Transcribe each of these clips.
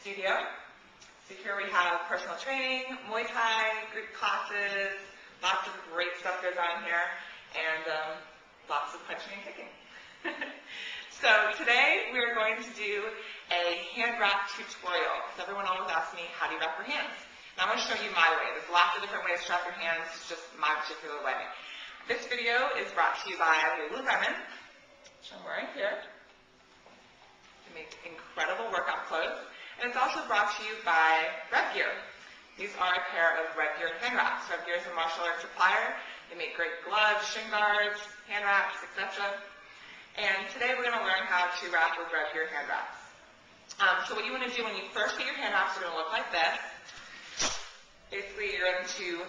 studio. So here we have personal training, Muay Thai, group classes, lots of great stuff goes on here, and lots of punching and kicking. So today we're going to do a hand wrap tutorial, because everyone always asks me, how do you wrap your hands? And I'm going to show you my way. There's lots of different ways to wrap your hands, it's just my particular way. This video is brought to you by Lululemon, which I'm wearing here. They make incredible workout clothes. And it's also brought to you by RevGear. These are a pair of RevGear hand wraps. RevGear is a martial arts supplier. They make great gloves, shin guards, hand wraps, etc. And today we're going to learn how to wrap with RevGear hand wraps. So what you want to do when you first get your hand wraps are going to look like this. Basically, you're going to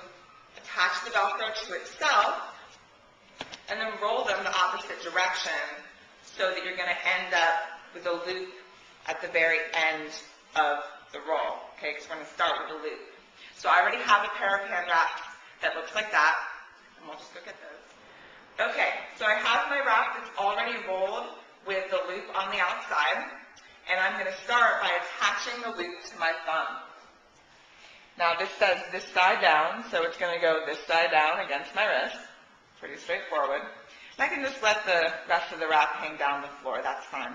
attach the Velcro to itself and then roll them the opposite direction so that you're going to end up with a loop at the very end of the roll, okay, because we're going to start with a loop. So I already have a pair of hand wraps that looks like that, and we'll just go get those. Okay, so I have my wrap that's already rolled with the loop on the outside, and I'm going to start by attaching the loop to my thumb. Now this says this side down, so it's going to go this side down against my wrist. Pretty straightforward. And I can just let the rest of the wrap hang down the floor, that's fine.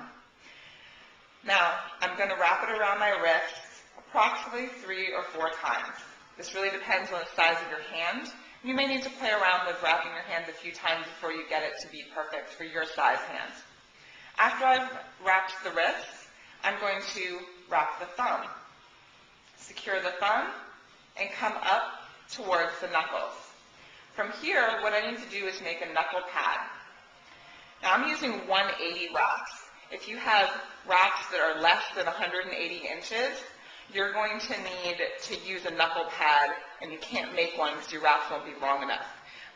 Now, I'm going to wrap it around my wrist approximately 3 or 4 times. This really depends on the size of your hand. You may need to play around with wrapping your hands a few times before you get it to be perfect for your size hands. After I've wrapped the wrists, I'm going to wrap the thumb. Secure the thumb and come up towards the knuckles. From here, what I need to do is make a knuckle pad. Now, I'm using 180 wraps. If you have wraps that are less than 180 inches, you're going to need to use a knuckle pad, and you can't make one because your wraps won't be long enough.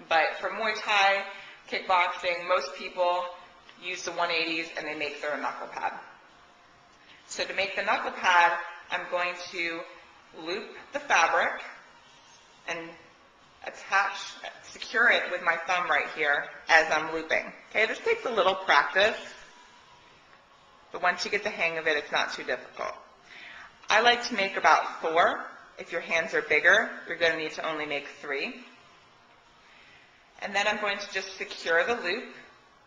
But for Muay Thai, kickboxing, most people use the 180s and they make their knuckle pad. So to make the knuckle pad, I'm going to loop the fabric and secure it with my thumb right here as I'm looping. Okay, this takes a little practice. But once you get the hang of it, it's not too difficult. I like to make about 4. If your hands are bigger, you're going to need to only make 3. And then I'm going to just secure the loop,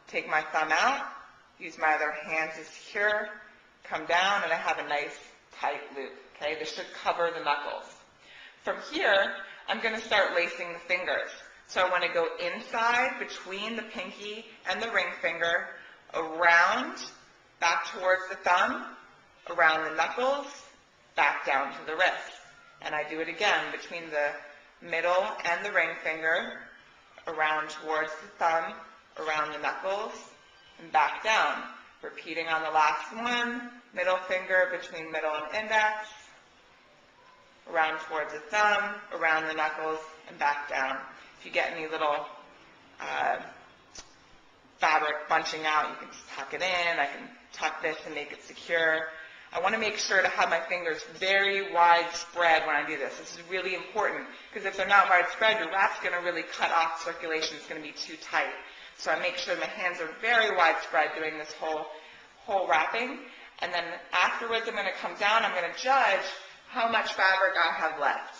take my thumb out, use my other hand to secure, come down, and I have a nice tight loop. Okay, this should cover the knuckles. From here, I'm going to start lacing the fingers. So I want to go inside between the pinky and the ring finger, around, back towards the thumb, around the knuckles, back down to the wrist. And I do it again between the middle and the ring finger, around towards the thumb, around the knuckles, and back down. Repeating on the last one, middle finger between middle and index, around towards the thumb, around the knuckles, and back down. If you get any little fabric bunching out, you can just tuck it in. I can tuck this and make it secure. I want to make sure to have my fingers very widespread when I do this. This is really important because if they're not widespread, your wrap's going to really cut off circulation. It's going to be too tight. So I make sure my hands are very widespread doing this whole wrapping. And then afterwards, I'm going to come down. I'm going to judge how much fabric I have left.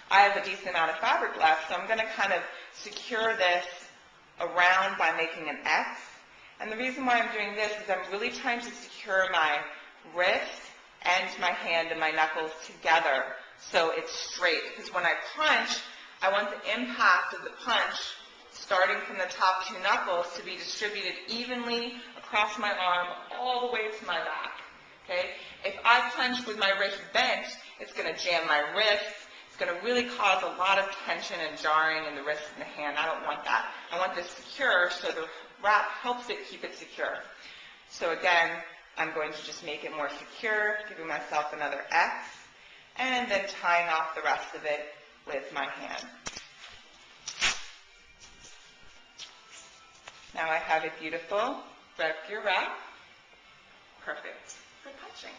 I have a decent amount of fabric left, so I'm going to kind of secure this around by making an X. And the reason why I'm doing this is I'm really trying to secure my wrist and my hand and my knuckles together so it's straight. Because when I punch, I want the impact of the punch starting from the top 2 knuckles to be distributed evenly across my arm all the way to my back. Okay? If I punch with my wrist bent, it's going to jam my wrist. It's going to really cause a lot of tension and jarring in the wrist and the hand. I don't want that. I want this secure so the wrap helps it keep it secure. So again, I'm going to just make it more secure, giving myself another X, and then tying off the rest of it with my hand. Now I have a beautiful RevGear wrap, perfect for punching.